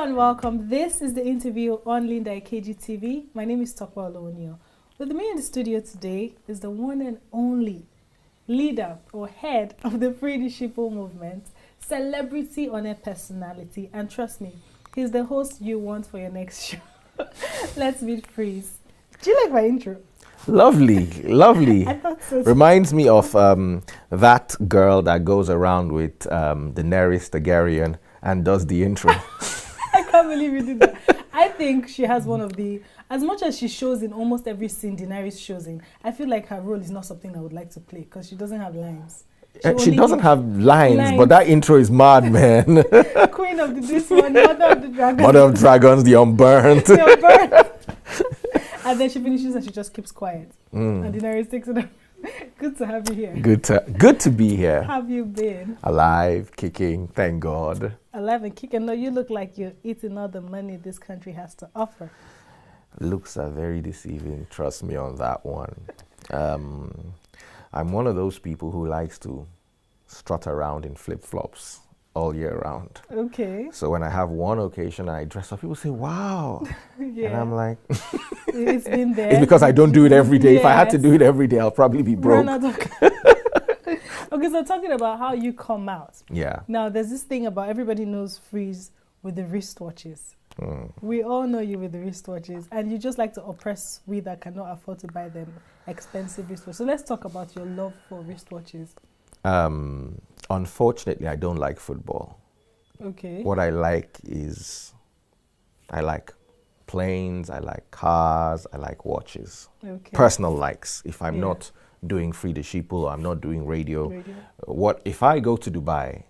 and welcome. This is the interview on Linda Ikeji TV. My name is Tokwa Olonio. With me in the studio today is the one and only leader or head of the Free the Sheeple movement, celebrity on a personality, and trust me, he's the host you want for your next show. Let's meet Freeze. Do you like my intro? Lovely, lovely. I thought so. Reminds me of that girl that goes around with Daenerys Targaryen and does the intro. I can't believe you did that. I think she has one of the, as much as she shows in almost every scene Daenerys shows in, I feel like her role is not something I would like to play because she doesn't have lines. She doesn't have lines, but that intro is mad, man. Queen of this one, Mother of the Dragons. Mother of Dragons, the Unburnt. The Unburnt. And then she finishes and she just keeps quiet. And Daenerys takes it up. Good to have you here. Good to be here. How have you been? Alive, kicking, thank God. Alive and kicking. No, you look like you're eating all the money this country has to offer. Looks are very deceiving, trust me on that one. I'm one of those people who likes to strut around in flip-flops all year round. Okay. So when I have one occasion I dress up, people say, wow. Yeah. And I'm like, it's been there. it's because I don't do it every day. Yes. If I had to do it every day, I'll probably be broke. Okay, so talking about how you come out. Yeah. Now, there's this thing about everybody knows Freeze with the wristwatches. We all know you with the wristwatches, and you just like to oppress we that cannot afford to buy them expensive wristwatches. So let's talk about your love for wristwatches. Unfortunately, I don't like football. Okay. What I like is, I like planes, I like cars, I like watches. Okay. Personal likes. If I'm not doing Free the Sheeple or I'm not doing radio. What if I go to Dubai,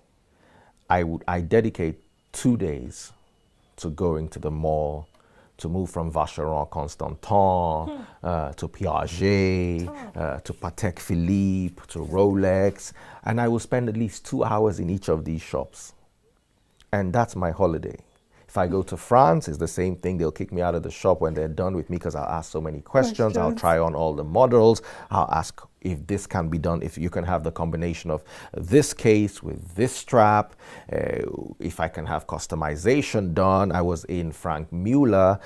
I dedicate 2 days to going to the mall, to move from Vacheron Constantin to Piaget, to Patek Philippe, to Rolex, and I will spend at least 2 hours in each of these shops. And that's my holiday. If I go to France, it's the same thing. They'll kick me out of the shop when they're done with me because I'll ask so many questions. I'll try on all the models. I'll ask if this can be done, if you can have the combination of this case with this strap, if I can have customization done. I was in Frank Mueller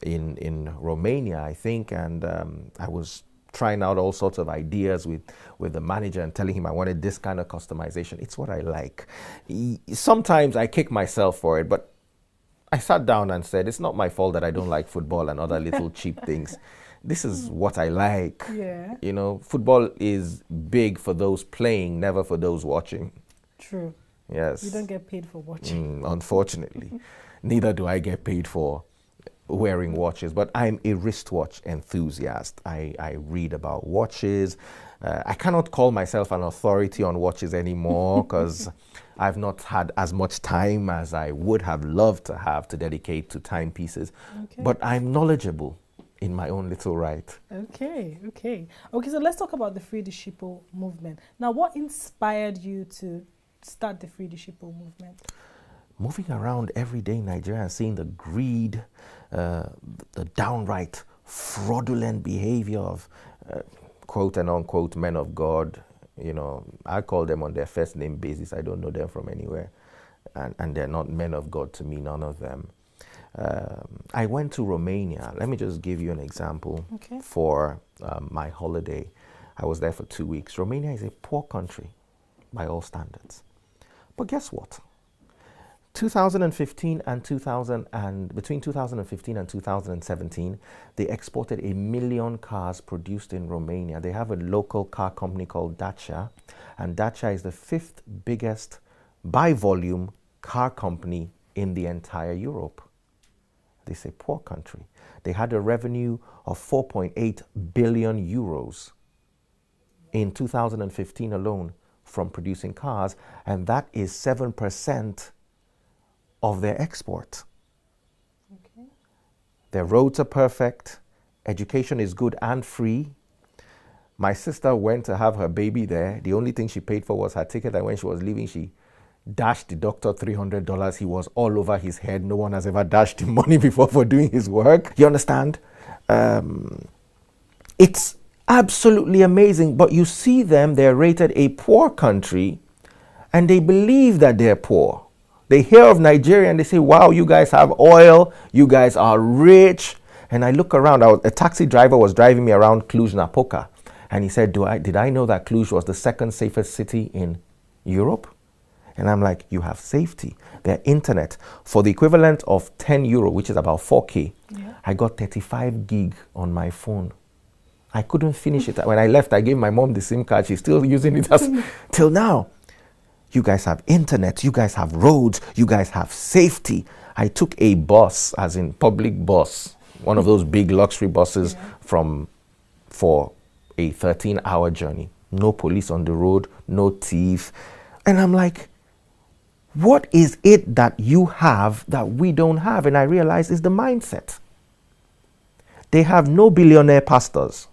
in Romania, I think, and I was trying out all sorts of ideas with the manager and telling him I wanted this kind of customization. It's what I like. Sometimes I kick myself for it, but I sat down and said, it's not my fault that I don't like football and other little cheap things. This is what I like. Yeah. You know, football is big for those playing, never for those watching. True. Yes. You don't get paid for watching. Unfortunately. Neither do I get paid for wearing watches, but I'm a wristwatch enthusiast. I read about watches. I cannot call myself an authority on watches anymore because I've not had as much time as I would have loved to have to dedicate to timepieces. Okay. But I'm knowledgeable in my own little right. Okay, so let's talk about the Free the Sheeple movement. Now, what inspired you to start the Free the Sheeple movement? Moving around every day in Nigeria and seeing the greed, the downright fraudulent behavior of quote and unquote men of God. You know, I call them on their first name basis. I don't know them from anywhere. And they're not men of God to me, none of them. I went to Romania. Let me just give you an example for my holiday. I was there for 2 weeks. Romania is a poor country by all standards. But guess what? 2015 and between 2015 and 2017, they exported 1 million cars produced in Romania. They have a local car company called Dacia, and Dacia is the 5th biggest by volume car company in the entire Europe. This is a poor country. They had a revenue of 4.8 billion euros in 2015 alone from producing cars, and that is 7% of their export. Okay. Their roads are perfect, education is good and free. My sister went to have her baby there. The only thing she paid for was her ticket, and when she was leaving, she dashed the doctor $300. He was all over his head. No one has ever dashed him money before for doing his work. You understand? It's absolutely amazing, but you see them, they're rated a poor country, and they believe that they're poor. They hear of Nigeria and they say, wow, you guys have oil, you guys are rich. And I look around, a taxi driver was driving me around Cluj-Napoca. And he said, did I know that Cluj was the second safest city in Europe? And I'm like, you have safety. Their internet, for the equivalent of 10 euro, which is about 4K, yeah. I got 35 gig on my phone. I couldn't finish it. When I left, I gave my mom the SIM card. She's still using it till now. You guys have internet, you guys have roads, you guys have safety. I took a bus, as in public bus, one of those big luxury buses, yeah. For a 13-hour journey. No police on the road, no thief. And I'm like, what is it that you have that we don't have? And I realize it's the mindset. They have no billionaire pastors.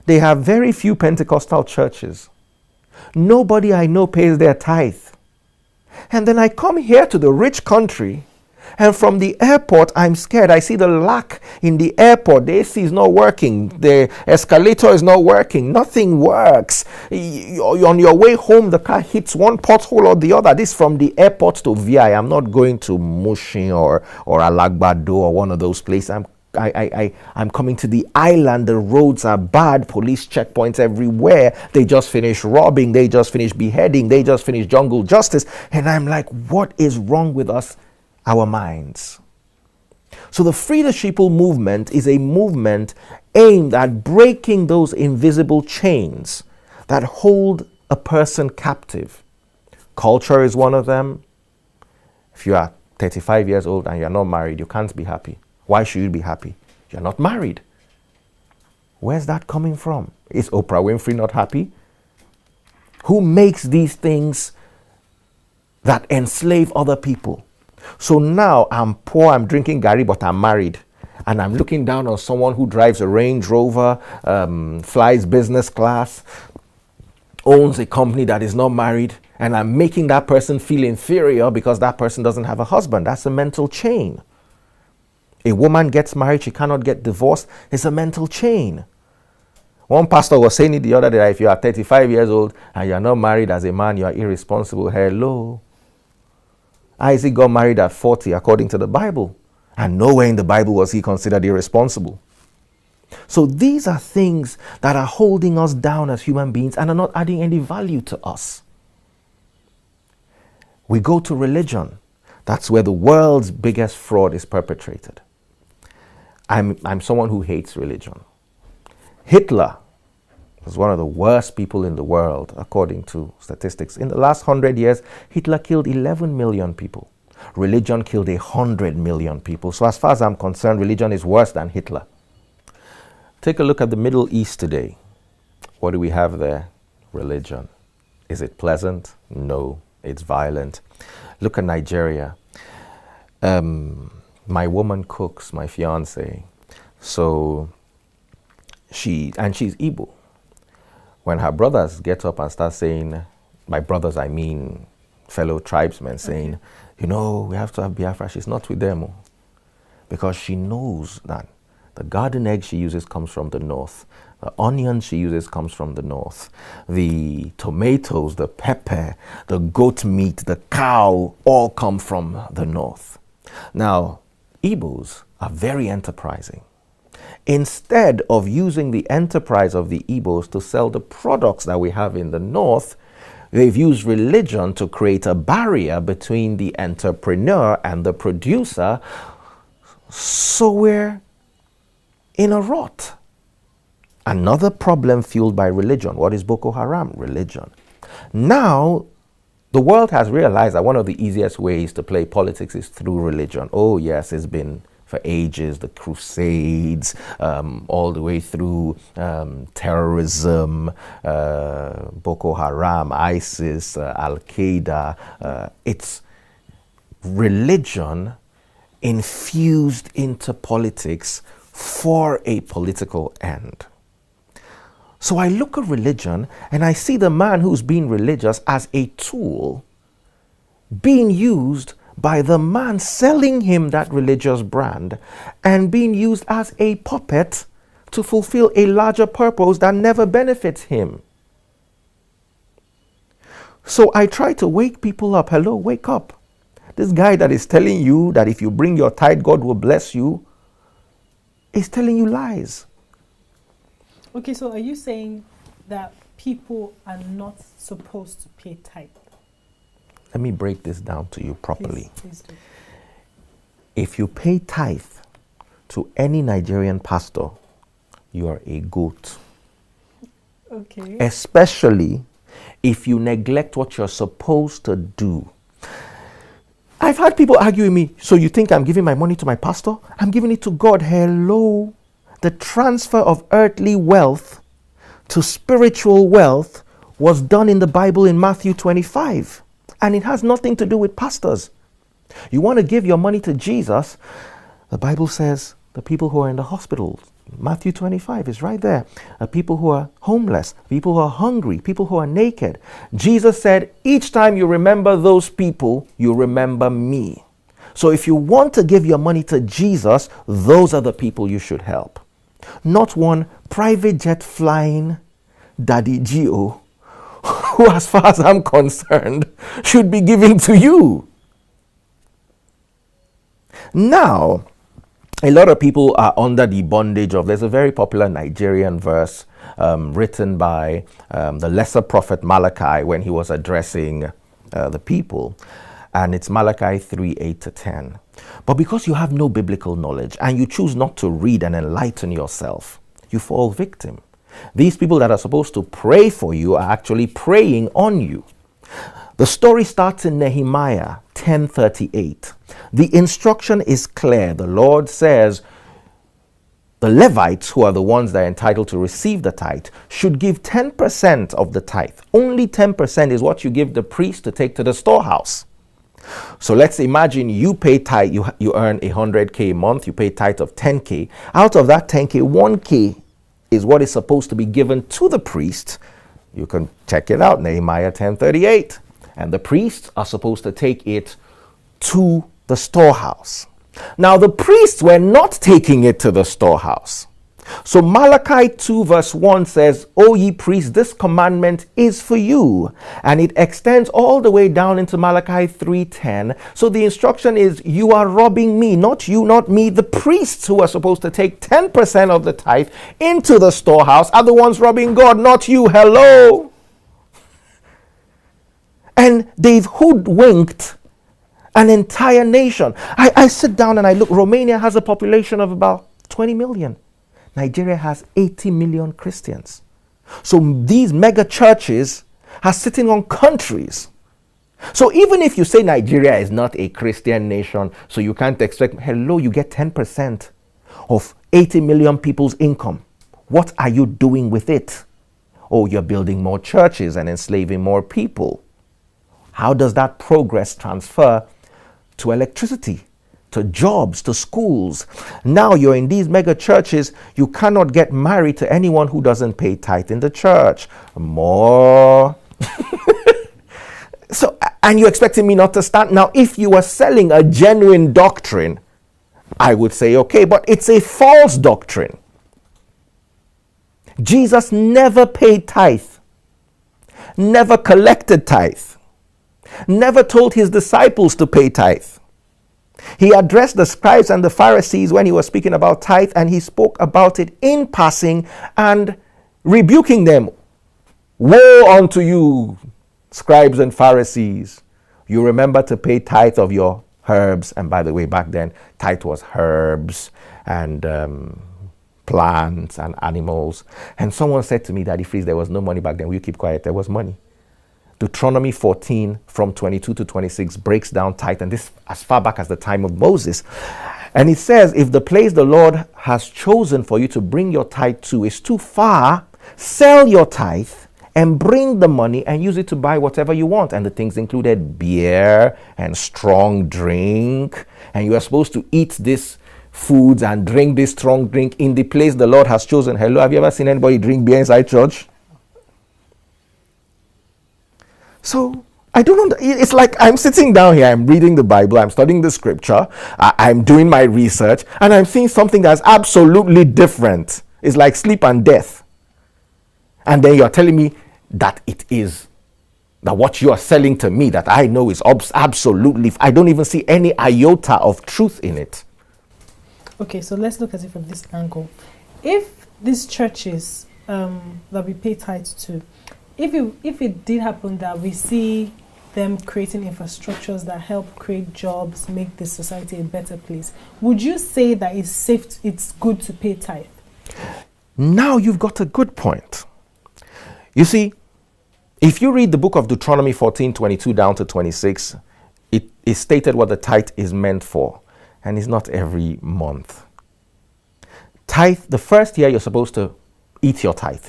They have very few Pentecostal churches. Nobody I know pays their tithe. And then I come here to the rich country, and from the airport, I'm scared. I see the lack in the airport. The AC is not working. The escalator is not working. Nothing works. On your way home, the car hits one pothole or the other. This from the airport to VI. I'm not going to Mushin or Alagbado or one of those places. I'm coming to the island. The roads are bad. Police checkpoints everywhere. They just finished robbing. They just finished beheading. They just finished jungle justice. And I'm like, what is wrong with us? Our minds. So the Free the Sheeple movement is a movement aimed at breaking those invisible chains that hold a person captive. Culture is one of them. If you are 35 years old and you're not married, you can't be happy. Why should you be happy? You're not married. Where's that coming from? Is Oprah Winfrey not happy? Who makes these things that enslave other people? So now I'm poor, I'm drinking Gary, but I'm married. And I'm looking down on someone who drives a Range Rover, flies business class, owns a company that is not married, and I'm making that person feel inferior because that person doesn't have a husband. That's a mental chain. A woman gets married, she cannot get divorced. It's a mental chain. One pastor was saying it the other day, that if you are 35 years old and you are not married as a man, you are irresponsible. Hello. Isaac got married at 40 according to the Bible. And nowhere in the Bible was he considered irresponsible. So these are things that are holding us down as human beings and are not adding any value to us. We go to religion. That's where the world's biggest fraud is perpetrated. I'm someone who hates religion. Hitler was one of the worst people in the world, according to statistics. In the last 100 years, Hitler killed 11 million people. Religion killed 100 million people. So as far as I'm concerned, religion is worse than Hitler. Take a look at the Middle East today. What do we have there? Religion. Is it pleasant? No, it's violent. Look at Nigeria. My woman cooks, my fiance. So she's Igbo. When her brothers get up and start saying, by brothers I mean fellow tribesmen, saying, you know, we have to have Biafra, she's not with them. Because she knows that the garden egg she uses comes from the north. The onion she uses comes from the north. The tomatoes, the pepper, the goat meat, the cow, all come from the north. Now, Igbos are very enterprising. Instead of using the enterprise of the Igbos to sell the products that we have in the north, they've used religion to create a barrier between the entrepreneur and the producer. So we're in a rot. Another problem fueled by religion. What is Boko Haram? Religion. Now, the world has realized that one of the easiest ways to play politics is through religion. Oh yes, it's been for ages, the Crusades, all the way through terrorism, Boko Haram, ISIS, Al-Qaeda. It's religion infused into politics for a political end. So I look at religion and I see the man who's being religious as a tool being used by the man selling him that religious brand and being used as a puppet to fulfill a larger purpose that never benefits him. So I try to wake people up. Hello, wake up. This guy that is telling you that if you bring your tithe, God will bless you, is telling you lies. Okay, so are you saying that people are not supposed to pay tithe? Let me break this down to you properly. Please do. If you pay tithe to any Nigerian pastor, you are a goat. Okay. Especially if you neglect what you're supposed to do. I've had people argue with me, so you think I'm giving my money to my pastor? I'm giving it to God. Hello. The transfer of earthly wealth to spiritual wealth was done in the Bible in Matthew 25. And it has nothing to do with pastors. You want to give your money to Jesus, the Bible says the people who are in the hospitals, Matthew 25 is right there. People who are homeless, people who are hungry, people who are naked. Jesus said, each time you remember those people, you remember me. So if you want to give your money to Jesus, those are the people you should help. Not one private jet flying Daddy Gio, who, as far as I'm concerned, should be giving to you. Now, a lot of people are under the bondage of, there's a very popular Nigerian verse written by the lesser prophet Malachi when he was addressing the people. And it's Malachi 3:8-10. But because you have no biblical knowledge and you choose not to read and enlighten yourself, you fall victim. These people that are supposed to pray for you are actually preying on you. The story starts in Nehemiah 10:38. The instruction is clear. The Lord says the Levites, who are the ones that are entitled to receive the tithe, should give 10% of the tithe. Only 10% is what you give the priest to take to the storehouse. So let's imagine you pay tithe, you earn 100K a month, you pay tithe of 10K. Out of that 10K, 1K is what is supposed to be given to the priest. You can check it out, Nehemiah 10:38. And the priests are supposed to take it to the storehouse. Now the priests were not taking it to the storehouse. So Malachi 2:1 says, O ye priests, this commandment is for you. And it extends all the way down into Malachi 3:10. So the instruction is, you are robbing me, not you, not me. The priests who are supposed to take 10% of the tithe into the storehouse are the ones robbing God, not you. Hello. And they've hoodwinked an entire nation. I sit down and I look. Romania has a population of about 20 million. Nigeria has 80 million Christians. So these mega churches are sitting on countries. So even if you say Nigeria is not a Christian nation, so you can't expect, hello, you get 10% of 80 million people's income. What are you doing with it? Oh, you're building more churches and enslaving more people. How does that progress transfer to electricity, to jobs, to schools? Now you're in these mega churches, you cannot get married to anyone who doesn't pay tithe in the church. More. So, and you're expecting me not to stand? Now, if you were selling a genuine doctrine, I would say, okay, but it's a false doctrine. Jesus never paid tithe, never collected tithe, never told his disciples to pay tithe. He addressed the scribes and the Pharisees when he was speaking about tithe, and he spoke about it in passing and rebuking them. Woe unto you, scribes and Pharisees. You remember to pay tithe of your herbs. And by the way, back then, tithe was herbs and plants and animals. And someone said to me, Daddy Freeze, there was no money back then. Will you keep quiet? There was money. Deuteronomy 14 from 22 to 26 breaks down tithe, and this as far back as the time of Moses. And it says, if the place the Lord has chosen for you to bring your tithe to is too far, sell your tithe and bring the money and use it to buy whatever you want. And the things included beer and strong drink. And you are supposed to eat this foods and drink this strong drink in the place the Lord has chosen. Hello, have you ever seen anybody drink beer inside church? So I don't know. It's like I'm sitting down here, I'm reading the Bible, I'm studying the scripture, I'm doing my research, and I'm seeing something that's absolutely different. It's like sleep and death. And then you're telling me that it is That what you are selling to me that I know is absolutely, I don't even see any iota of truth in it. Okay, so let's look at it from this angle. If these churches that we pay tithe to, if it did happen that we see them creating infrastructures that help create jobs, make the society a better place, would you say that it's safe, it's good to pay tithe? Now you've got a good point. You see, if you read the book of Deuteronomy 14:22 down to 26, it is stated what the tithe is meant for, and it's not every month. Tithe, the first year you're supposed to eat your tithe.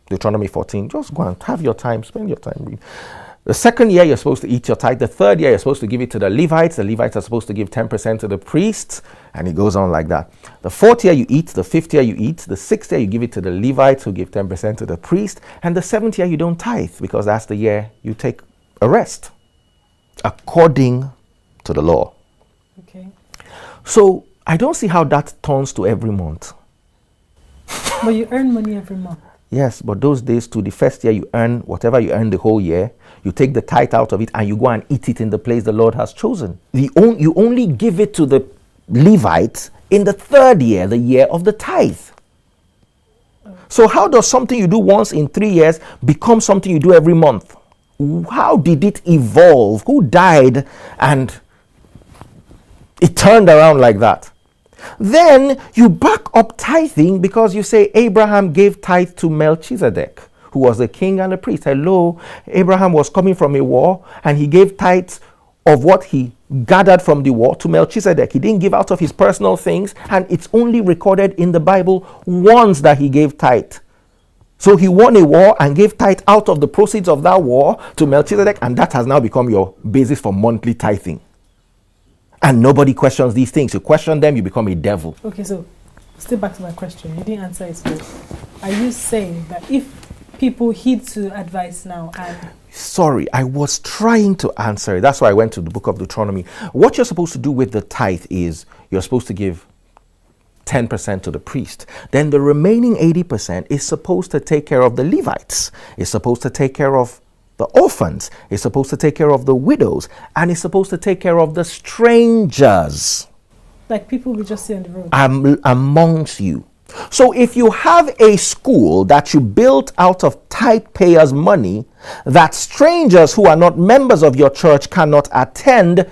Deuteronomy 14, just go and have your time, spend your time reading. The second year, you're supposed to eat your tithe. The third year, you're supposed to give it to the Levites. The Levites are supposed to give 10% to the priests, and it goes on like that. The fourth year, you eat. The fifth year, you eat. The sixth year, you give it to the Levites, who give 10% to the priest. And the seventh year, you don't tithe, because that's the year you take a rest, according to the law. Okay. So I don't see how that turns to every month. But you earn money every month. Yes, but those days too, the first year you earn whatever you earn the whole year, you take the tithe out of it and you go and eat it in the place the Lord has chosen. You only give it to the Levites in the third year, the year of the tithe. So how does something you do once in 3 years become something you do every month? How did it evolve? Who died and it turned around like that? Then you back up tithing because you say Abraham gave tithe to Melchizedek, who was a king and a priest. Hello, Abraham was coming from a war and he gave tithe of what he gathered from the war to Melchizedek. He didn't give out of his personal things, and it's only recorded in the Bible once that he gave tithe. So he won a war and gave tithe out of the proceeds of that war to Melchizedek, and that has now become your basis for monthly tithing. And nobody questions these things. You question them, you become a devil. Okay, so still back to my question. You didn't answer it. So are you saying that if people heed to advice now and... Sorry, I was trying to answer it. That's why I went to the book of Deuteronomy. What you're supposed to do with the tithe is you're supposed to give 10% to the priest. Then the remaining 80% is supposed to take care of the Levites. It's supposed to take care of the orphans. It's supposed to take care of the widows. And it's supposed to take care of the strangers. Like people we just see on the road. Amongst you. So if you have a school that you built out of tithe payers' money that strangers who are not members of your church cannot attend,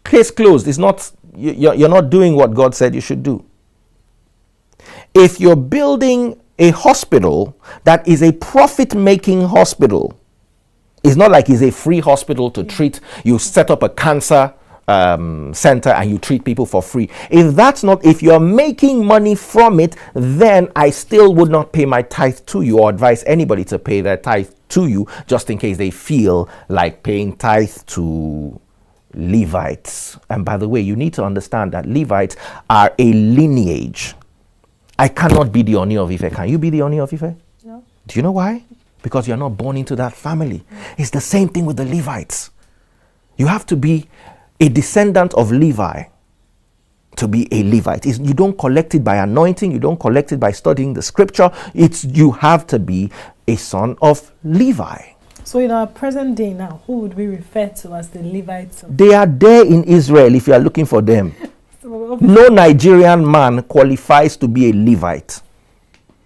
case closed. It's not, you're not doing what God said you should do. If you're building a hospital that is a profit-making hospital, it's not like it's a free hospital to treat. You set up a cancer center and you treat people for free. If you're making money from it, then I still would not pay my tithe to you or advise anybody to pay their tithe to you, just in case they feel like paying tithe to Levites. And by the way, you need to understand that Levites are a lineage. I cannot be the Oni of Ife. Can you be the Oni of Ife? No. Do you know why? Because you're not born into that family. It's the same thing with the Levites. You have to be a descendant of Levi to be a Levite. You don't collect it by anointing. You don't collect it by studying the scripture. You have to be a son of Levi. So in our present day now, who would we refer to as the Levites? They are there in Israel if you are looking for them. No Nigerian man qualifies to be a Levite.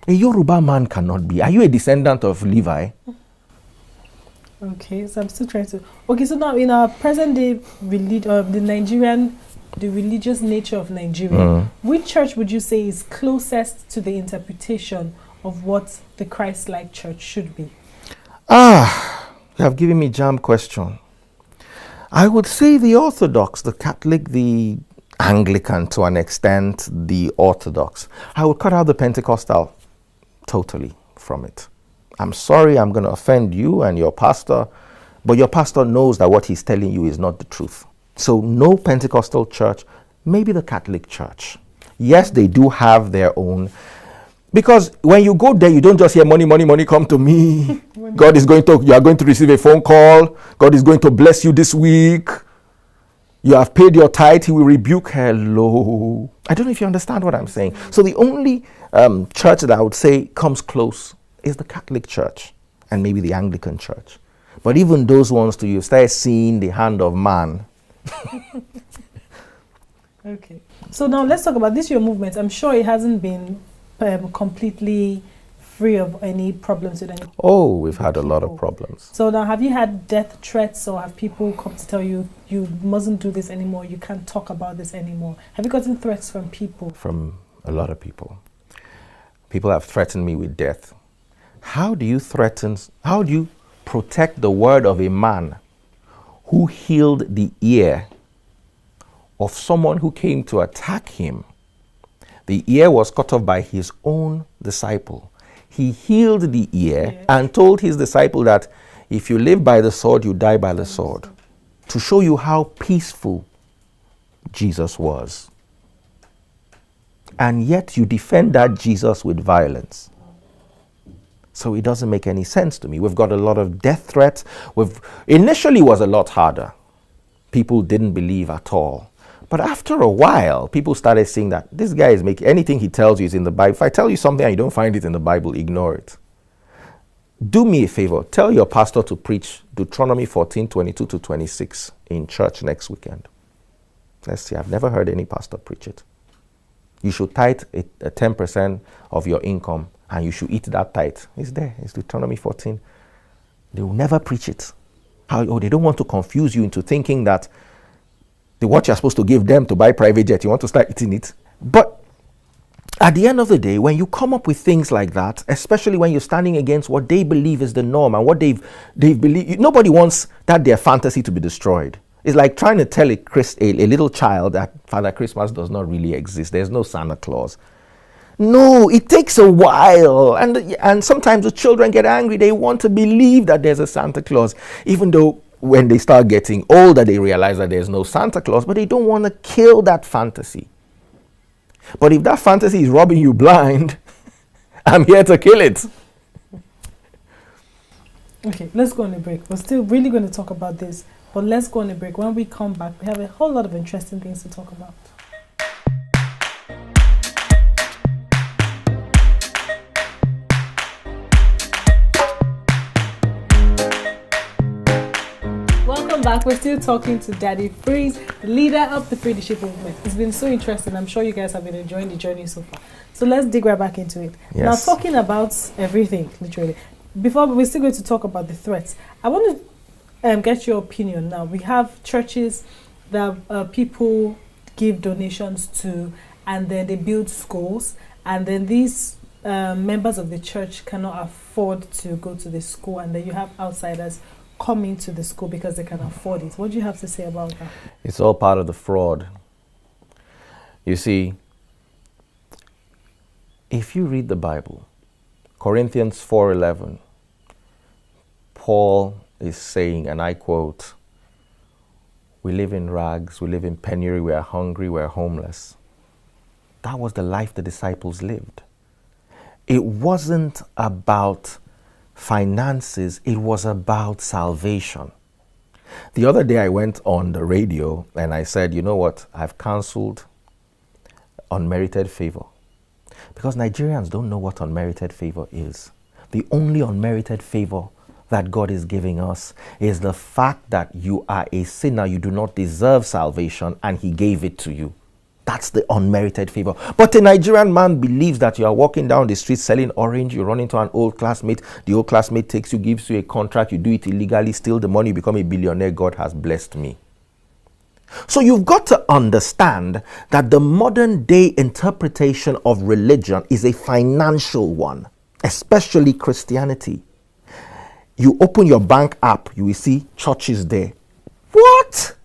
A Yoruba man cannot be. Are you a descendant of Levi? Okay, so I'm still trying to... Okay, so now in our present day, the religious nature of Nigeria, which church would you say is closest to the interpretation of what the Christ-like church should be? You have given me jam question. I would say the Orthodox, the Catholic, the Anglican to an extent, the Orthodox. I would cut out the Pentecostal totally from it. I'm sorry, I'm going to offend you and your pastor, but your pastor knows that what he's telling you is not the truth. So no Pentecostal church, maybe the Catholic Church. Yes, they do have their own, because when you go there, you don't just hear money, money, money, come to me. You are going to receive a phone call. God is going to bless you this week. You have paid your tithe, he will rebuke. Hello. I don't know if you understand what I'm saying. So the only church that I would say comes close is the Catholic Church and maybe the Anglican Church. But even those ones too, you start seeing the hand of man. Okay. So now let's talk about this, your movement. I'm sure it hasn't been completely free of any problems with any. Oh, we've had a lot of problems. So now, have you had death threats, or have people come to tell you you mustn't do this anymore, you can't talk about this anymore? Have you gotten threats from people? From a lot of people. People have threatened me with death. How do you protect the word of a man who healed the ear of someone who came to attack him? The ear was cut off by his own disciple. He healed the ear and told his disciple that if you live by the sword, you die by the sword. To show you how peaceful Jesus was. And yet you defend that Jesus with violence. So it doesn't make any sense to me. We've got a lot of death threats. Initially was a lot harder. People didn't believe at all. But after a while, people started seeing that this guy is making anything he tells you is in the Bible. If I tell you something and you don't find it in the Bible, ignore it. Do me a favor. Tell your pastor to preach Deuteronomy 14:22-26 in church next weekend. Let's see. I've never heard any pastor preach it. You should tithe a 10% of your income, and you should eat that tithe. It's there. It's Deuteronomy 14. They will never preach it. They don't want to confuse you into thinking that what you're supposed to give them to buy private jet, you want to start eating it. But at the end of the day, when you come up with things like that, especially when you're standing against what they believe is the norm and what they've believed, nobody wants their fantasy to be destroyed. It's like trying to tell a little child that Father Christmas does not really exist. There's no Santa Claus. No, it takes a while. And sometimes the children get angry. They want to believe that there's a Santa Claus, even though when they start getting older, they realize that there's no Santa Claus, but they don't want to kill that fantasy. But if that fantasy is robbing you blind, I'm here to kill it. Okay, let's go on a break. We're still really going to talk about this, but let's go on a break. When we come back, we have a whole lot of interesting things to talk about. Back. We're still talking to Daddy Freeze, the leader of the Freedship movement. It's been so interesting. I'm sure you guys have been enjoying the journey so far. So let's dig right back into it. Yes. Now, talking about everything, literally. Before we're still going to talk about the threats, I want to get your opinion now. We have churches that people give donations to, and then they build schools, and then these members of the church cannot afford to go to the school, and then you have outsiders coming to the school because they can afford it. What do you have to say about that? It's all part of the fraud. You see, if you read the Bible, Corinthians 4:11, Paul is saying, and I quote, "We live in rags, we live in penury, we are hungry, we are homeless." That was the life the disciples lived. It wasn't about finances, it was about salvation. The other day I went on the radio and I said, you know what, I've cancelled unmerited favor. Because Nigerians don't know what unmerited favor is. The only unmerited favor that God is giving us is the fact that you are a sinner, you do not deserve salvation, and He gave it to you. That's the unmerited favor. But a Nigerian man believes that you are walking down the street selling orange, you run into an old classmate, the old classmate takes you, gives you a contract, you do it illegally, steal the money, you become a billionaire, God has blessed me. So you've got to understand that the modern day interpretation of religion is a financial one, especially Christianity. You open your bank app, you will see churches there. What?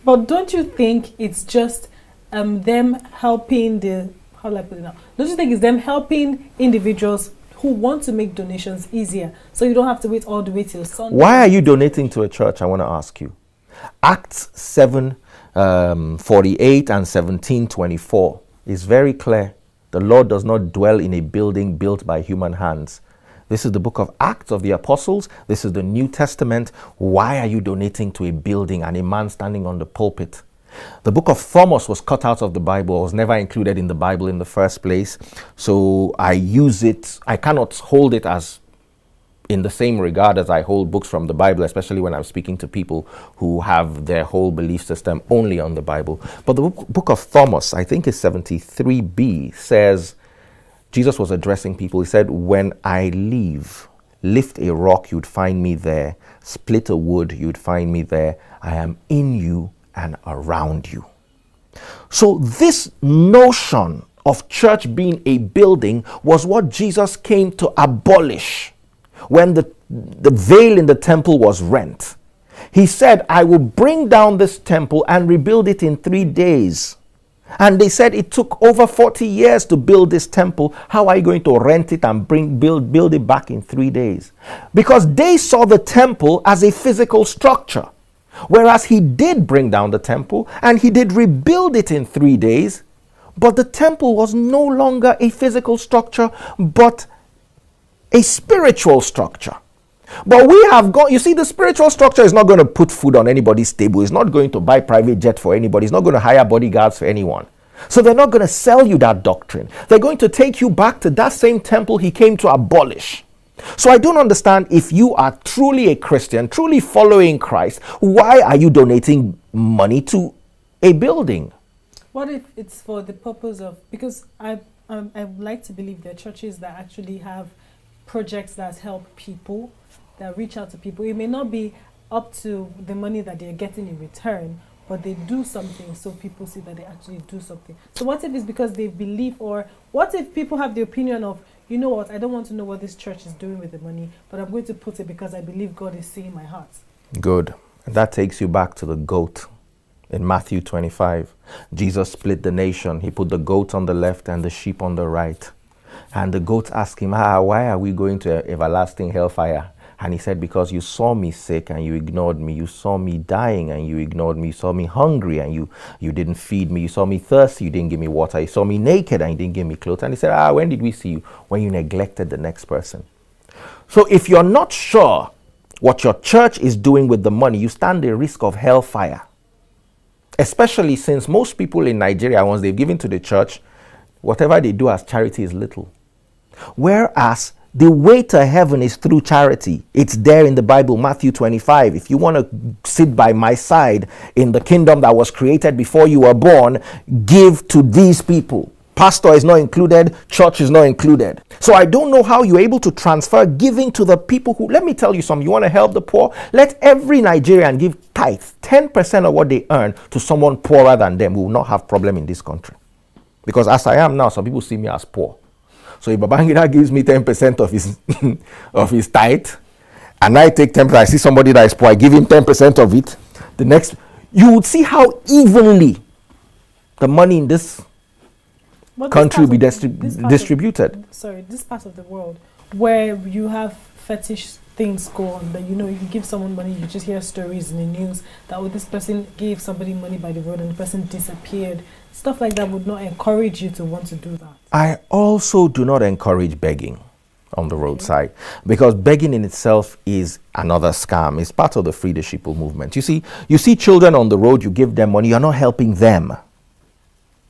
But don't you think it's just them helping how do I put it now? Don't you think it's them helping individuals who want to make donations easier, so you don't have to wait all the way till Sunday? Why are you donating to a church? I want to ask you. Acts 7:48 and 17:24 is very clear. The Lord does not dwell in a building built by human hands. This is the book of Acts of the Apostles. This is the New Testament. Why are you donating to a building and a man standing on the pulpit? The book of Thomas was cut out of the Bible. It was never included in the Bible in the first place. So I use it. I cannot hold it as in the same regard as I hold books from the Bible, especially when I'm speaking to people who have their whole belief system only on the Bible. But the book of Thomas, I think it's 73b, says, Jesus was addressing people. He said, when I leave, lift a rock, you'd find me there. Split a wood, you'd find me there. I am in you and around you. So this notion of church being a building was what Jesus came to abolish when the veil in the temple was rent. He said, I will bring down this temple and rebuild it in 3 days. And they said it took over 40 years to build this temple. How are you going to rent it and build it back in 3 days? Because they saw the temple as a physical structure. Whereas he did bring down the temple and he did rebuild it in 3 days. But the temple was no longer a physical structure, but a spiritual structure. But we have got, you see, the spiritual structure is not going to put food on anybody's table. It's not going to buy private jet for anybody. It's not going to hire bodyguards for anyone. So they're not going to sell you that doctrine. They're going to take you back to that same temple he came to abolish. So I don't understand, if you are truly a Christian, truly following Christ, why are you donating money to a building? What if it's for the purpose of, because I would like to believe there are churches that actually have projects that help people, that reach out to people. It may not be up to the money that they're getting in return, but they do something so people see that they actually do something. So what if it's because they believe, or what if people have the opinion of, you know what, I don't want to know what this church is doing with the money, but I'm going to put it because I believe God is seeing my heart. Good. And that takes you back to the goat in Matthew 25. Jesus split the nation. He put the goat on the left and the sheep on the right. And the goat asked him, why are we going to everlasting hellfire? And he said, because you saw me sick and you ignored me. You saw me dying and you ignored me. You saw me hungry and you didn't feed me. You saw me thirsty, you didn't give me water. You saw me naked and you didn't give me clothes. And he said, when did we see you? When you neglected the next person. So if you're not sure what your church is doing with the money, you stand the risk of hellfire. Especially since most people in Nigeria, once they've given to the church, whatever they do as charity is little. Whereas the way to heaven is through charity. It's there in the Bible, Matthew 25. If you want to sit by my side in the kingdom that was created before you were born, give to these people. Pastor is not included, church is not included. So I don't know how you're able to transfer giving to the people who, let me tell you something, you want to help the poor? Let every Nigerian give tithe, 10% of what they earn, to someone poorer than them. We will not have problem in this country. Because as I am now, some people see me as poor. So if Babangida gives me 10% of his of his tithe, and I take 10%, I see somebody that is poor, I give him 10% of it, the next, you would see how evenly the money in this country will be distributed. This part of the world where you have fetish things go on, that, you know, you give someone money, you just hear stories in the news that, oh, this person gave somebody money by the road and the person disappeared. Stuff like that would not encourage you to want to do that. I also do not encourage begging on the roadside, because begging in itself is another scam. It's part of the Free the Sheeple movement. You see children on the road, you give them money, you're not helping them.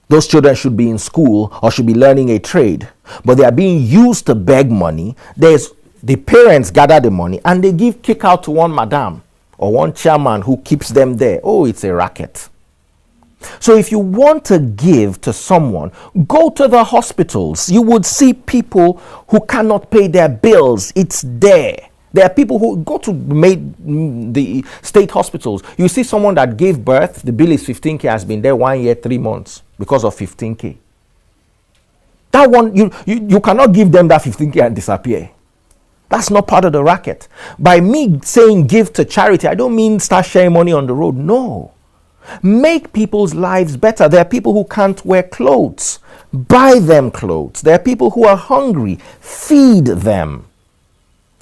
Those children should be in school or should be learning a trade, but they are being used to beg money. The parents gather the money and they give kick out to one madam or one chairman who keeps them there. Oh, it's a racket. So if you want to give to someone, go to the hospitals. You would see people who cannot pay their bills. It's there. There are people who go to the state hospitals. You see someone that gave birth, the bill is 15K, has been there 1 year, 3 months because of 15K. That one, you cannot give them that 15K and disappear. That's not part of the racket. By me saying give to charity, I don't mean start sharing money on the road. No. Make people's lives better. There are people who can't wear clothes. Buy them clothes. There are people who are hungry. Feed them.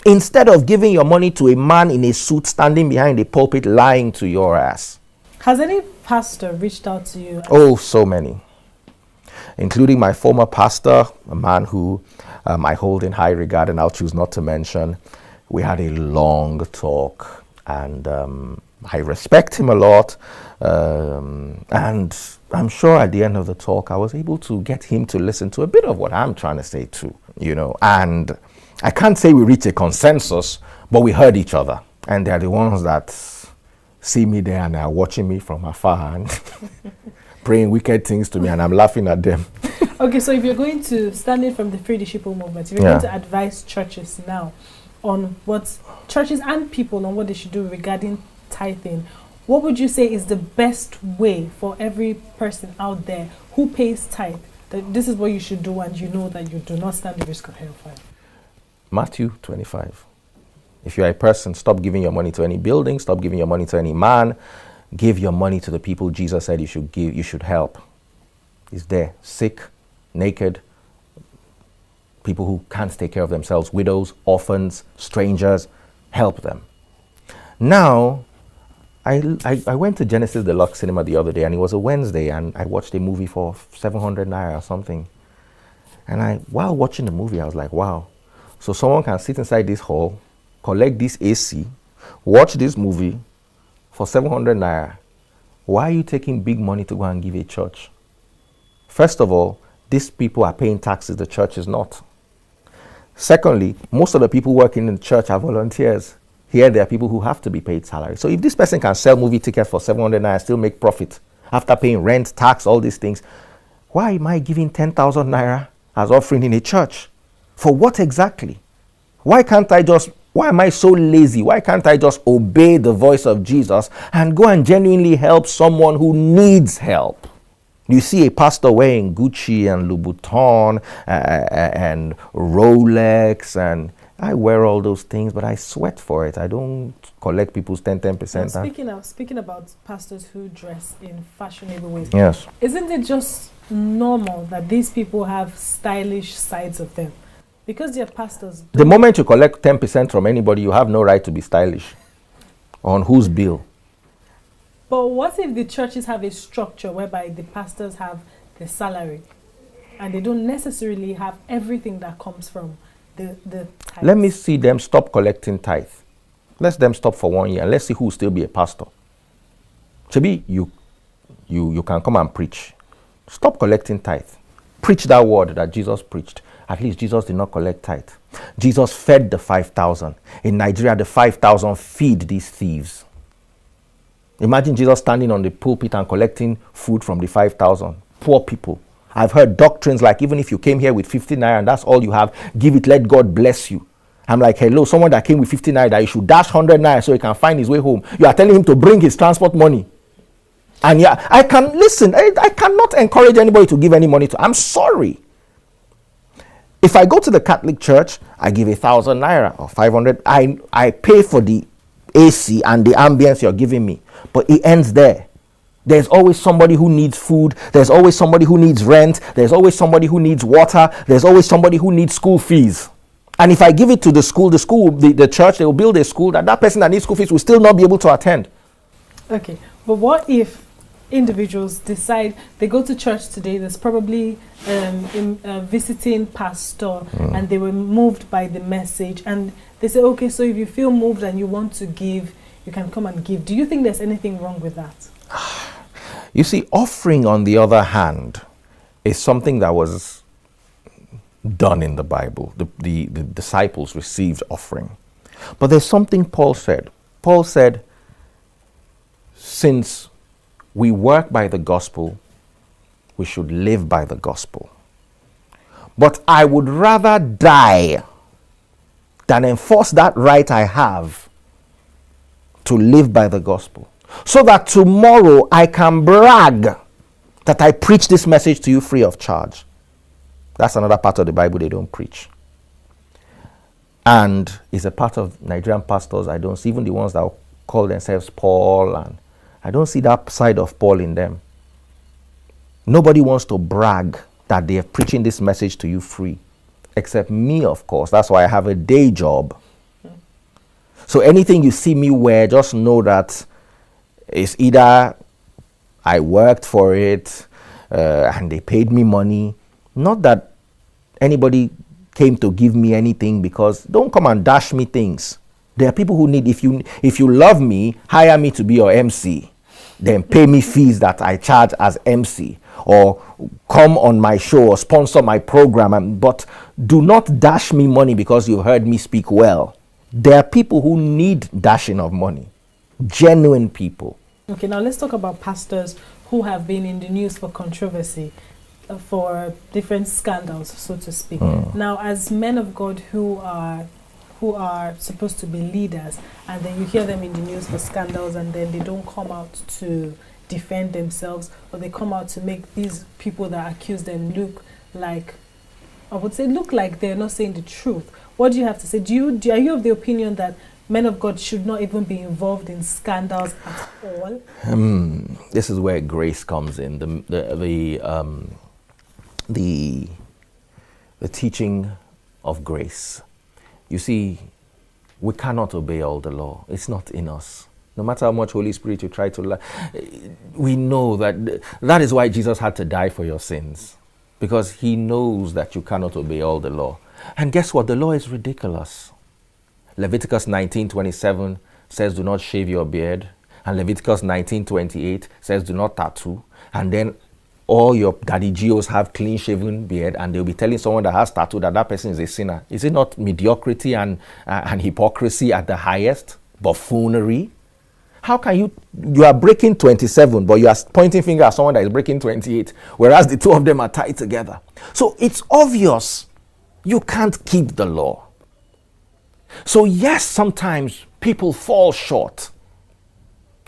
Instead of giving your money to a man in a suit standing behind a pulpit lying to your ass. Has any pastor reached out to you? Oh, so many. Including my former pastor, a man who I hold in high regard and I'll choose not to mention. We had a long talk, and I respect him a lot. And I'm sure at the end of the talk, I was able to get him to listen to a bit of what I'm trying to say too. and I can't say we reached a consensus, but we heard each other. And they're the ones that see me there and are watching me from afar and praying wicked things to me, and I'm laughing at them. Okay, so if you're going to stand in from the Free the Sheeple movement, if you're going to advise churches now on what churches and people on what they should do regarding tithing, what would you say is the best way for every person out there who pays tithe, that this is what you should do and you know that you do not stand the risk of hellfire? Matthew 25. If you're a person, stop giving your money to any building, stop giving your money to any man. Give your money to the people Jesus said you should give, you should help. Is there sick, naked, people who can't take care of themselves, widows, orphans, strangers, help them. Now, I went to Genesis Deluxe Cinema the other day, and it was a Wednesday, and I watched a movie for 700 naira or something. And while watching the movie, I was like, wow. So someone can sit inside this hall, collect this AC, watch this movie for 700 naira. Why are you taking big money to go and give a church? First of all, these people are paying taxes, the church is not. Secondly, most of the people working in the church are volunteers. Here, there are people who have to be paid salary. So if this person can sell movie tickets for 700 naira and still make profit after paying rent, tax, all these things, why am I giving 10,000 naira as offering in a church? For what exactly? Why am I so lazy? Why can't I just obey the voice of Jesus and go and genuinely help someone who needs help? You see a pastor wearing Gucci and Louboutin and Rolex, and I wear all those things, but I sweat for it. I don't collect people's 10%. Speaking about pastors who dress in fashionable ways, yes, isn't it just normal that these people have stylish sides of them? Because they're pastors. The moment you collect 10% from anybody, you have no right to be stylish. On whose bill? But what if the churches have a structure whereby the pastors have the salary and they don't necessarily have everything that comes from the tithe? Let me see them stop collecting tithe. Let them stop for 1 year and let's see who will still be a pastor. Chabi, you can come and preach. Stop collecting tithe. Preach that word that Jesus preached. At least Jesus did not collect tithe. Jesus fed the 5,000. In Nigeria, the 5,000 feed these thieves. Imagine Jesus standing on the pulpit and collecting food from the 5,000. Poor people. I've heard doctrines like, even if you came here with 50 naira and that's all you have, give it, let God bless you. I'm like, hello, someone that came with 50 naira, that you should dash 100 naira so he can find his way home. You are telling him to bring his transport money. And yeah, I cannot encourage anybody to give any money to. I'm sorry. If I go to the Catholic Church, I give 1,000 naira or 500. I pay for the AC and the ambience you're giving me. But it ends there. There's always somebody who needs food. There's always somebody who needs rent. There's always somebody who needs water. There's always somebody who needs school fees. And if I give it to the church, they will build a school that person that needs school fees will still not be able to attend. Okay, but what if individuals decide they go to church today, there's probably visiting pastor and they were moved by the message, and they say, okay, so if you feel moved and you want to give, you can come and give. Do you think there's anything wrong with that? You see, offering, on the other hand, is something that was done in the Bible. The disciples received offering. But there's something Paul said. Paul said, since we work by the gospel, we should live by the gospel. But I would rather die than enforce that right I have to live by the gospel, so that tomorrow I can brag that I preach this message to you free of charge. That's another part of the Bible they don't preach. And it's a part of Nigerian pastors I don't see, even the ones that call themselves Paul, and I don't see that side of Paul in them. Nobody wants to brag that they are preaching this message to you free, except me, of course. That's why I have a day job. So anything you see me wear, just know that it's either I worked for it and they paid me money. Not that anybody came to give me anything, because don't come and dash me things. There are people who need, if you love me, hire me to be your MC. Then pay me fees that I charge as MC. or come on my show or sponsor my program, but do not dash me money because you heard me speak well. There are people who need dashing of money, genuine people. Okay, now let's talk about pastors who have been in the news for controversy, for different scandals, so to speak. Now, as men of God who are supposed to be leaders, and then you hear them in the news for scandals, and then they don't come out to defend themselves, or they come out to make these people that accuse them look like, I would say, look like they're not saying the truth. What do you have to say? Are you of the opinion that men of God should not even be involved in scandals at all? This is where grace comes in. The teaching of grace. You see, we cannot obey all the law. It's not in us. No matter how much Holy Spirit you try to we know that is why Jesus had to die for your sins, because he knows that you cannot obey all the law. And guess what? The law is ridiculous. Leviticus 19:27 says, do not shave your beard. And Leviticus 19:28 says, do not tattoo. And then all your daddy geos have clean-shaven beard, and they'll be telling someone that has tattoo that person is a sinner. Is it not mediocrity and hypocrisy at the highest? Buffoonery? How can you are breaking 27, but you are pointing finger at someone that is breaking 28, whereas the two of them are tied together? So it's obvious you can't keep the law. So yes, sometimes people fall short.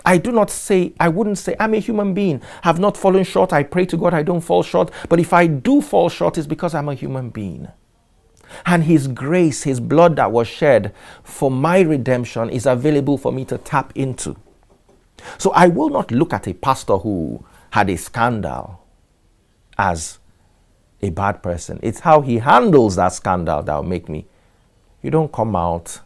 I wouldn't say I'm a human being. I've not fallen short. I pray to God I don't fall short. But if I do fall short, it's because I'm a human being. And his grace, his blood that was shed for my redemption is available for me to tap into. So I will not look at a pastor who had a scandal as a bad person. It's how he handles that scandal that will make me. You don't come out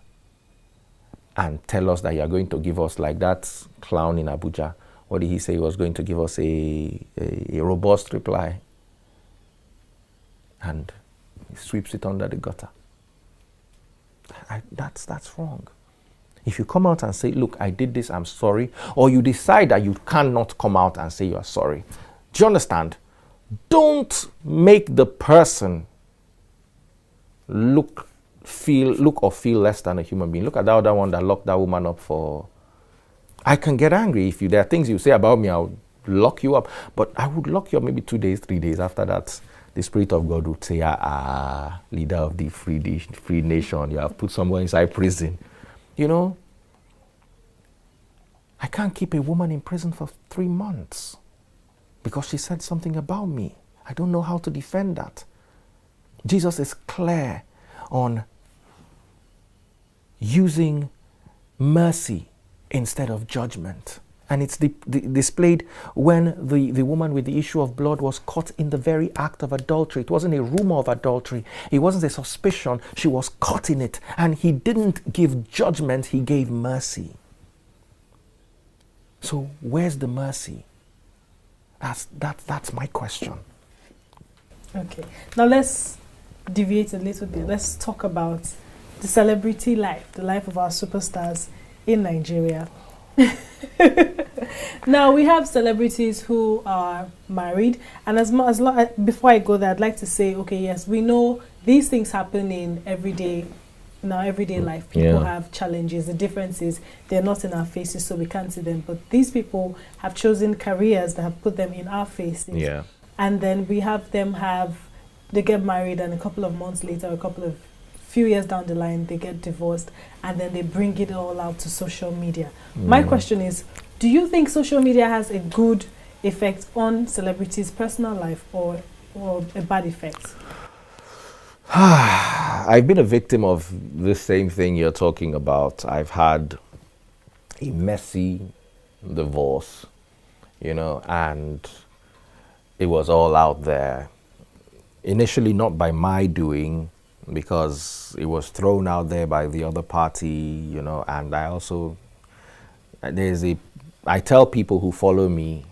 and tell us that you're going to give us, like that clown in Abuja. What did he say? He was going to give us a robust reply. And he sweeps it under the gutter. That's wrong. If you come out and say, look, I did this, I'm sorry, or you decide that you cannot come out and say you are sorry, do you understand? Don't make the person look or feel less than a human being. Look at that other one that locked that woman up for... I can get angry if there are things you say about me, I'll lock you up. But I would lock you up maybe 2 days, 3 days after that. The Spirit of God would say, leader of the free nation, you have put someone inside prison. You know, I can't keep a woman in prison for 3 months because she said something about me. I don't know how to defend that. Jesus is clear on using mercy instead of judgment. And it's displayed when the woman with the issue of blood was caught in the very act of adultery. It wasn't a rumor of adultery. It wasn't a suspicion. She was caught in it. And he didn't give judgment. He gave mercy. So where's the mercy? That's my question. Okay. Now let's deviate a little bit. Let's talk about the celebrity life, the life of our superstars in Nigeria. Now we have celebrities who are married, and before I go there, I'd like to say, okay, yes, we know these things happen in everyday life. People have challenges. The difference is they're not in our faces, so we can't see them. But these people have chosen careers that have put them in our faces. Yeah. And then we have them they get married, and a couple of months later, few years down the line, they get divorced, and then they bring it all out to social media. My question is, do you think social media has a good effect on celebrities' personal life or a bad effect? I've been a victim of the same thing you're talking about. I've had a messy divorce, and it was all out there. Initially not by my doing, because it was thrown out there by the other party, and I also, I tell people who follow me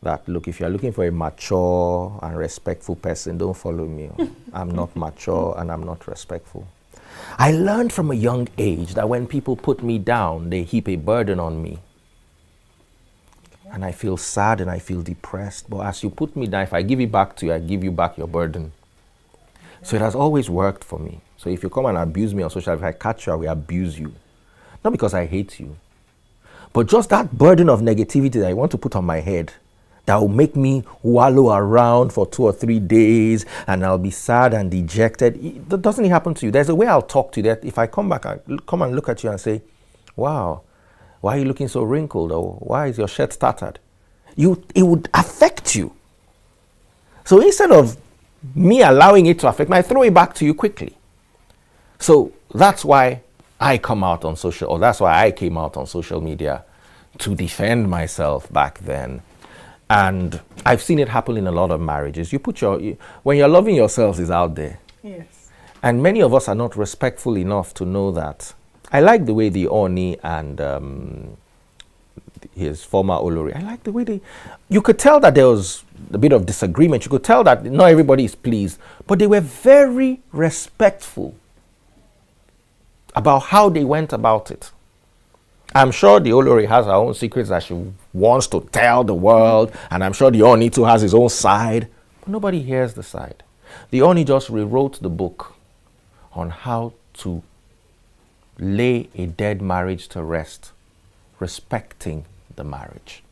that, look, if you're looking for a mature and respectful person, don't follow me. I'm not mature and I'm not respectful. I learned from a young age that when people put me down, they heap a burden on me. and I feel sad and I feel depressed. But as you put me down, if I give it back to you, I give you back your burden. So it has always worked for me. So if you come and abuse me on social, if I catch you, I will abuse you. Not because I hate you, but just that burden of negativity that I want to put on my head that will make me wallow around for 2 or 3 days and I'll be sad and dejected. Doesn't it happen to you? There's a way I'll talk to you that if I come back, I come and look at you and say, wow, why are you looking so wrinkled? Or why is your shirt tattered? It would affect you. So instead of me allowing it to affect me, I throw it back to you quickly. So that's why I come out on social, or that's why I came out on social media to defend myself back then. And I've seen it happen in a lot of marriages. When you're loving yourselves is out there. Yes. And many of us are not respectful enough to know that. I like the way the Oni and his former Olori, I like the way you could tell that there was a bit of disagreement. You could tell that not everybody is pleased, but they were very respectful about how they went about it. I'm sure the Olori has her own secrets that she wants to tell the world, and I'm sure the Oni too has his own side, but nobody hears the side. The Oni just rewrote the book on how to lay a dead marriage to rest, respecting the marriage.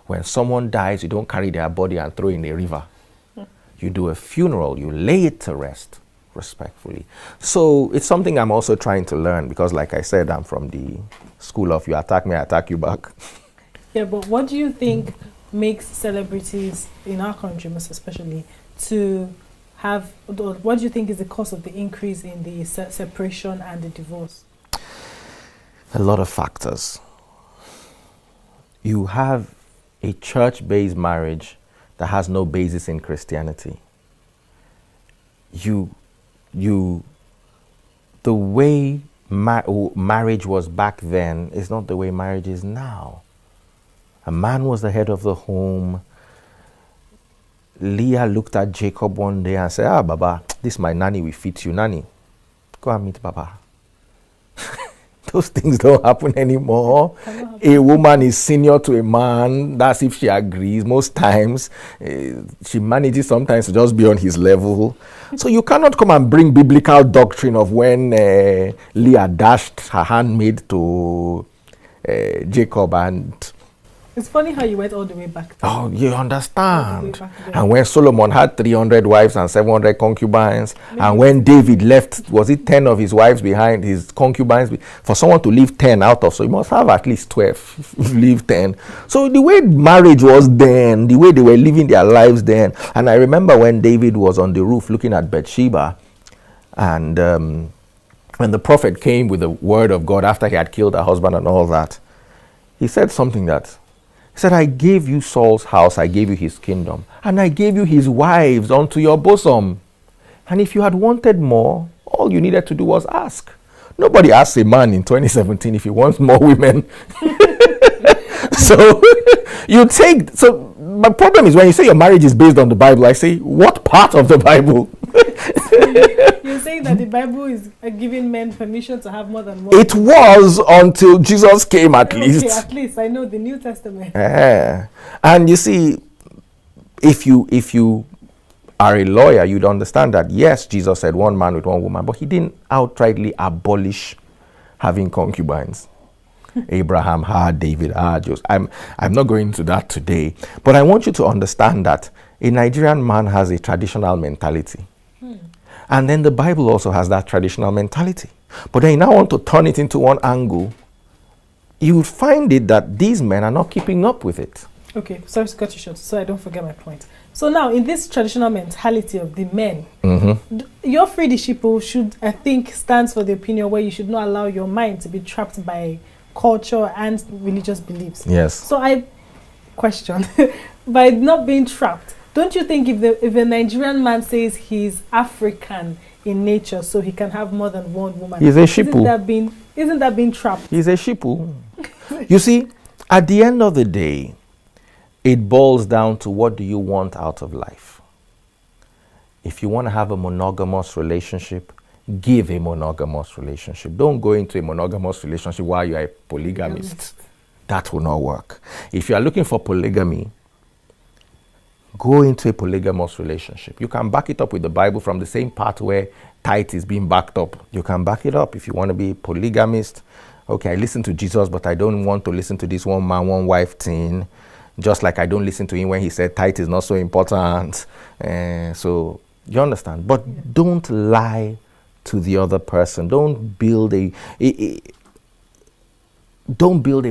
When someone dies, you don't carry their body and throw in a river. You do a funeral, you lay it to rest respectfully. So it's something I'm also trying to learn because, like I said, I'm from the school of you attack me, I attack you back. Yeah, but what do you think makes celebrities in our country, most especially, to have, what do you think is the cause of the increase in the separation and the divorce? A lot of factors. You have a church-based marriage that has no basis in Christianity. The way marriage was back then is not the way marriage is now. A man was the head of the home. Leah looked at Jacob one day and said, Baba, this my nanny will fit you. Nanny, go and meet Baba. Those things don't happen anymore. A woman is senior to a man. That's if she agrees. Most times, she manages sometimes to just be on his level. So you cannot come and bring biblical doctrine of when Leah dashed her handmaid to Jacob and... It's funny how you went all the way back then. Oh, you understand. And when Solomon had 300 wives and 700 concubines, and when David left, was it 10 of his wives behind, his concubines? For someone to leave 10 out of, so you must have at least 12, leave 10. So the way marriage was then, the way they were living their lives then, and I remember when David was on the roof looking at Bathsheba, and when the prophet came with the word of God after he had killed her husband and all that, he said something that, he said, I gave you Saul's house, I gave you his kingdom, and I gave you his wives unto your bosom. And if you had wanted more, all you needed to do was ask. Nobody asks a man in 2017 if he wants more women. So my problem is when you say your marriage is based on the Bible, I say, what part of the Bible? You're saying that the Bible is giving men permission to have more than one. It was until Jesus came, at least. Okay, at least I know the New Testament. And you see, if you are a lawyer, you'd understand that yes, Jesus said one man with one woman, but he didn't outrightly abolish having concubines. Abraham had, David had, Joseph. I'm not going into that today, but I want you to understand that a Nigerian man has a traditional mentality. And then the Bible also has that traditional mentality. But then you now want to turn it into one angle. You would find it that these men are not keeping up with it. Okay, sorry to cut you short, so I don't forget my point. So now, in this traditional mentality of the men, your freedship should, I think, stands for the opinion where you should not allow your mind to be trapped by culture and religious beliefs. Yes. So I question, by not being trapped, don't you think if a Nigerian man says he's African in nature, so he can have more than one woman, he's a sheeple. Isn't that being trapped? He's a sheeple. You see, at the end of the day, it boils down to what do you want out of life. If you want to have a monogamous relationship, give a monogamous relationship. Don't go into a monogamous relationship while you're a polygamist. that will not work. If you are looking for polygamy, go into a polygamous relationship. You can back it up with the Bible from the same part where tithe is being backed up. You can back it up if you want to be a polygamist. Okay, I listen to Jesus, but I don't want to listen to this one man, one wife thing. Just like I don't listen to him when he said tithe is not so important. So you understand. But don't lie to the other person. Don't build a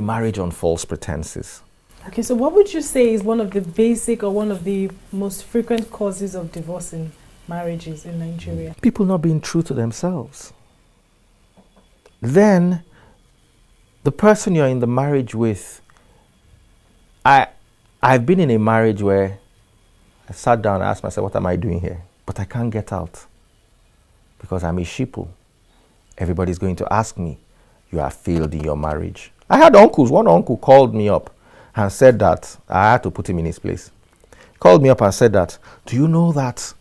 marriage on false pretenses. Okay, so what would you say is one of the basic or one of the most frequent causes of divorce in marriages in Nigeria? People not being true to themselves. Then the person you're in the marriage with, I've been in a marriage where I sat down and asked myself, what am I doing here? But I can't get out because I'm a sheeple. Everybody's going to ask me, you have failed in your marriage. I had uncles. One uncle called me up and said that, I had to put him in his place. Called me up and said that, do you know that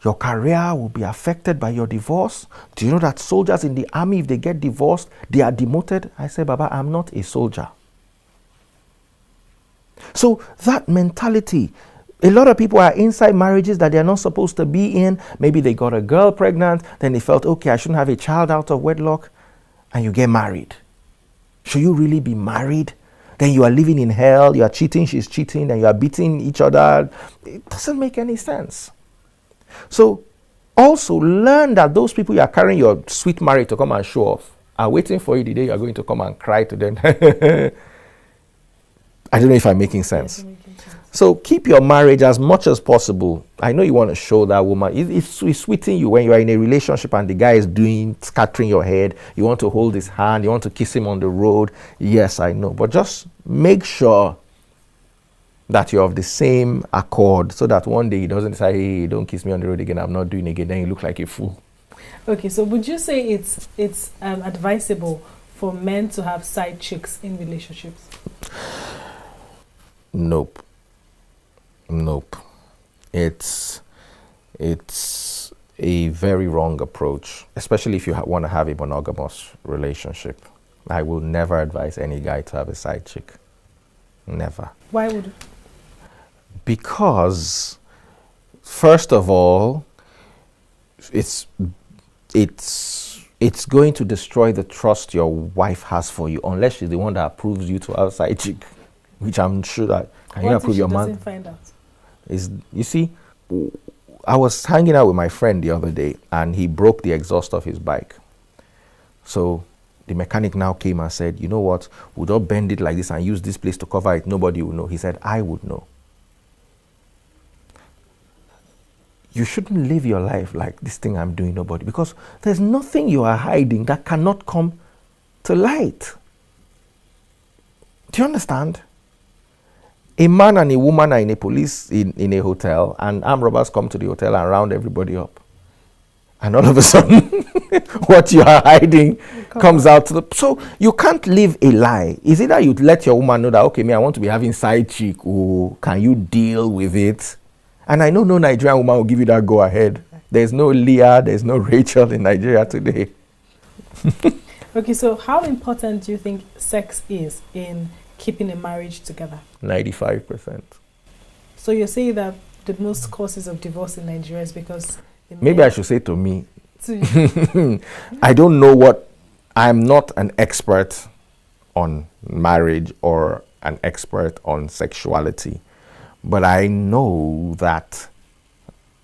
your career will be affected by your divorce? Do you know that soldiers in the army, if they get divorced, they are demoted? I said, Baba, I'm not a soldier. So that mentality, a lot of people are inside marriages that they're not supposed to be in. Maybe they got a girl pregnant, then they felt, okay, I shouldn't have a child out of wedlock, and you get married. Should you really be married? Then you are living in hell, you are cheating, she's cheating, and you are beating each other. It doesn't make any sense. So also learn that those people you are carrying your sweet marriage to come and show off are waiting for you the day you are going to come and cry to them. I don't know if I'm making sense. So keep your marriage as much as possible. I know you want to show that woman. It's sweeting you when you are in a relationship and the guy is scattering your head. You want to hold his hand. You want to kiss him on the road. Yes, I know. But just make sure that you're of the same accord so that one day he doesn't say, hey, don't kiss me on the road again. I'm not doing it again. Then you look like a fool. Okay, so would you say it's advisable for men to have side chicks in relationships? Nope. It's a very wrong approach, especially if you want to have a monogamous relationship. I will never advise any guy to have a side chick. Never. Why would? Because, first of all, it's going to destroy the trust your wife has for you, unless she's the one that approves you to have a side chick, which I'm sure that. Can you approve your man? Find out? You see, I was hanging out with my friend the other day, and he broke the exhaust of his bike. So the mechanic now came and said, you know what, we'll not bend it like this and use this place to cover it. Nobody will know. He said, I would know. You shouldn't live your life like this thing I'm doing, nobody, because there's nothing you are hiding that cannot come to light. Do you understand? A man and a woman are in a police in a hotel, and armed robbers come to the hotel and round everybody up. And all of a sudden, what you are hiding comes out. So you can't live a lie. Is it that you let your woman know that, okay, me, I want to be having side chick, or can you deal with it? And I know no Nigerian woman will give you that go ahead. There's no Leah, there's no Rachel in Nigeria today. Okay, so how important do you think sex is in keeping a marriage together? 95%. So you're saying that the most causes of divorce in Nigeria is because... Maybe I should say to me, I don't know what, I'm not an expert on marriage or an expert on sexuality, but I know that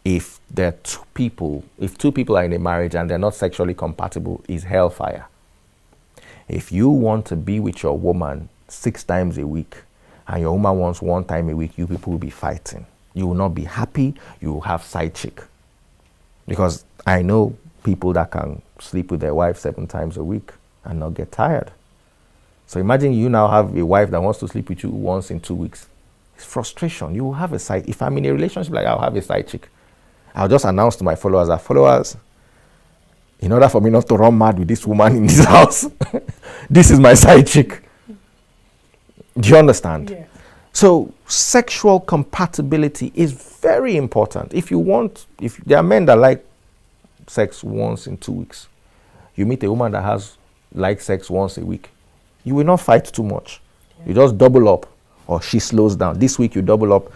if two people are in a marriage and they're not sexually compatible, is hellfire. If you want to be with your woman 6 times a week and your woman wants 1 time a week, you people will be fighting. You will not be happy. You will have side chick. Because I know people that can sleep with their wife 7 times a week and not get tired. So imagine you now have a wife that wants to sleep with you once in 2 weeks. It's frustration. You will have a side. If I'm in a relationship, like, I'll have a side chick. I'll just announce to my followers, in order for me not to run mad with this woman in this house, this is my side chick. Do you understand? Yeah. So sexual compatibility is very important. If there are men that like sex once in 2 weeks, you meet a woman that likes sex once a week, you will not fight too much. You just double up, or she slows down. This week you double up,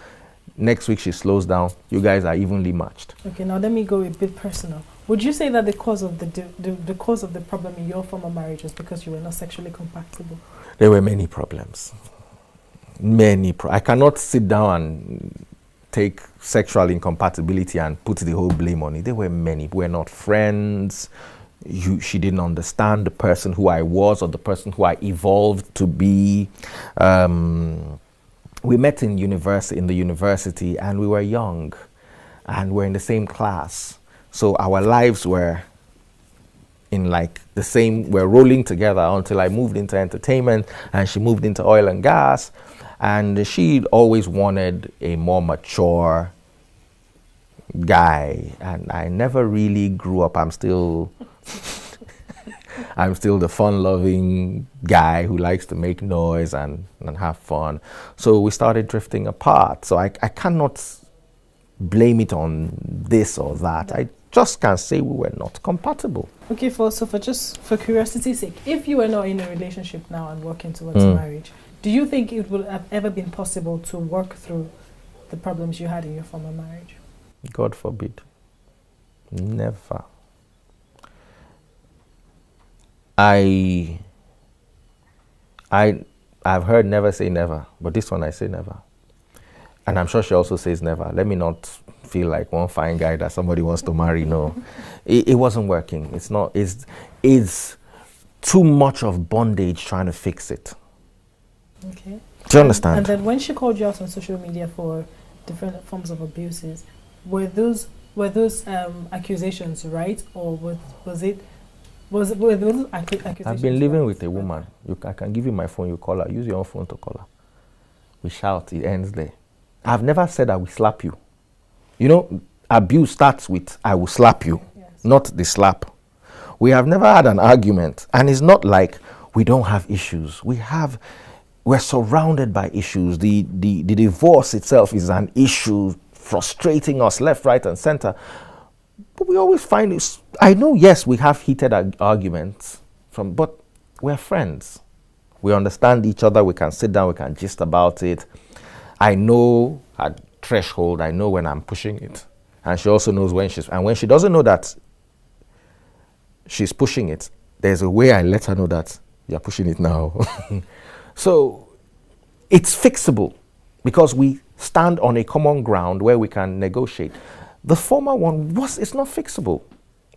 next week she slows down. You guys are evenly matched. Okay, now let me go a bit personal. Would you say that the cause of the cause of the problem in your former marriage was because you were not sexually compatible? There were many problems. I cannot sit down and take sexual incompatibility and put the whole blame on it. There were many. We're not friends. She didn't understand the person who I was or the person who I evolved to be. We met in the university, and we were young, and we're in the same class. So our lives were in like the same, we're rolling together until I moved into entertainment and she moved into oil and gas. And she always wanted a more mature guy, and I never really grew up. I'm still the fun-loving guy who likes to make noise and have fun. So we started drifting apart. So I cannot blame it on this or that. I just can say we were not compatible. Okay, for curiosity's sake, if you were not in a relationship now and working towards marriage, do you think it would have ever been possible to work through the problems you had in your former marriage? God forbid. Never. I've heard never say never, but this one I say never. And I'm sure she also says never. Let me not feel like one fine guy that somebody wants to marry. No, it wasn't working. It's too much of bondage trying to fix it. Okay. Do you understand? And then when she called you out on social media for different forms of abuses, were those accusations right, or were those accusations? I've been living with a woman. I can give you my phone. You call her. Use your own phone to call her. We shout. It ends there. I've never said I will slap you. You know, abuse starts with I will slap you, yes, not the slap. We have never had an argument, and it's not like we don't have issues. We're surrounded by issues. The divorce itself is an issue, frustrating us left, right, and center. But we always find this. I know, yes, we have heated arguments, but we're friends. We understand each other. We can sit down. We can gist about it. I know her threshold. I know when I'm pushing it, and she also knows when when she doesn't know that she's pushing it, there's a way I let her know that you're pushing it now. So it's fixable because we stand on a common ground where we can negotiate. The former one it's not fixable.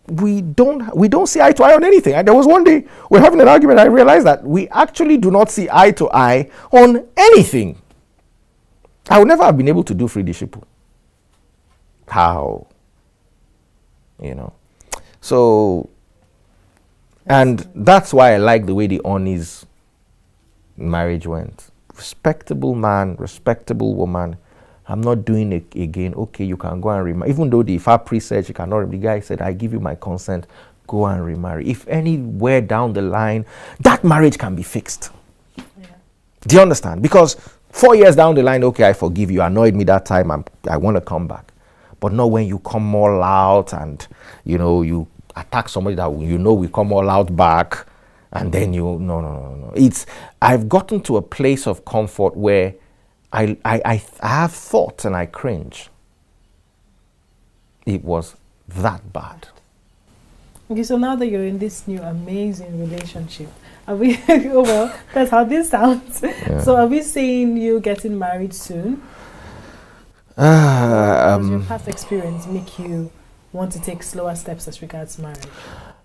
We don't see eye to eye on anything. And there was one day we're having an argument. I realized that we actually do not see eye to eye on anything. I would never have been able to do free disciple. How? You know. So, and that's why I like the way the Oni's marriage went. Respectable man, respectable woman. I'm not doing it again. Okay, you can go and remarry. Even though the Ifa priest said you cannot, the guy said, I give you my consent, go and remarry. If anywhere down the line, that marriage can be fixed. Yeah. Do you understand? Because 4 years down the line, okay, I forgive you. Annoyed me that time. I want to come back. But not when you come all out and, you attack somebody that we come all out back. And then no. I've gotten to a place of comfort where I have thoughts and I cringe. It was that bad. Okay, so now that you're in this new amazing relationship, are we, oh well, that's how this sounds. Yeah. So are we seeing you getting married soon? Does your past experience make you want to take slower steps as regards marriage?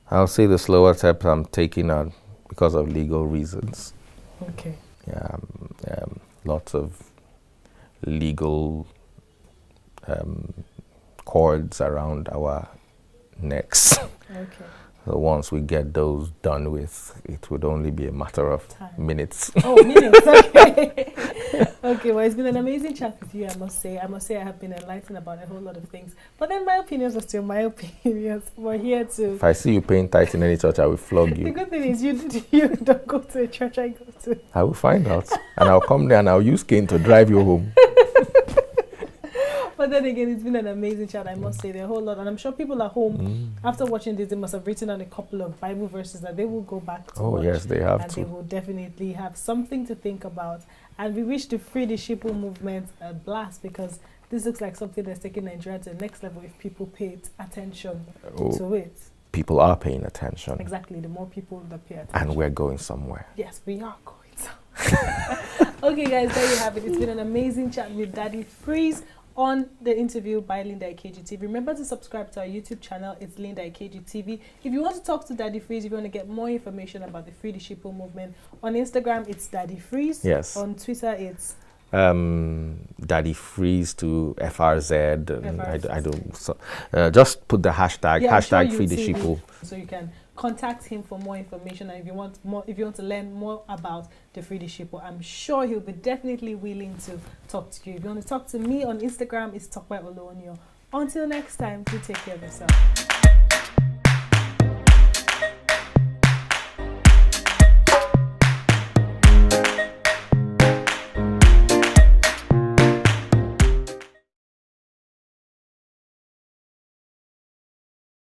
I'll say the slower steps I'm taking are because of legal reasons. Okay. Yeah, lots of legal cords around our necks. Okay. So once we get those done with, it would only be a matter of minutes. Oh, minutes, okay. Okay, well, it's been an amazing chat with you, I must say. I must say I have been enlightened about a whole lot of things. But then my opinions are still my opinions. We're here to... If I see you paying tithe in any church, I will flog you. The good thing is you don't go to a church I go to. I will find out. And I'll come there and I'll use cane to drive you home. But then again, it's been an amazing chat, I must say. There are a whole lot. And I'm sure people at home, after watching this, they must have written on a couple of Bible verses that they will go back to watch. Yes, they have and to. they will definitely have something to think about. And we wish the Free the Sheeple movement a blast, because this looks like something that's taking Nigeria to the next level if people pay attention to it. People are paying attention. Exactly. The more people that pay attention. And we're going somewhere. Yes, we are going somewhere. Okay, guys, there you have it. It's been an amazing chat with Daddy Freeze on the interview by Linda Ikeji TV. Remember to subscribe to our YouTube channel. It's Linda Ikeji TV. If you want to talk to Daddy Freeze, if you want to get more information about the Free the Sheeple movement, on Instagram, it's Daddy Freeze. Yes. On Twitter, it's Daddy Freeze to FRZ. And I don't. So, just put the hashtag hashtag Free the Sheeple. So you can contact him for more information, and if you want to learn more about the Free the Sheeple, I'm sure he'll be definitely willing to talk to you. If you want to talk to me on Instagram, it's Tokwe Olonio. Until next time, do take care of yourself.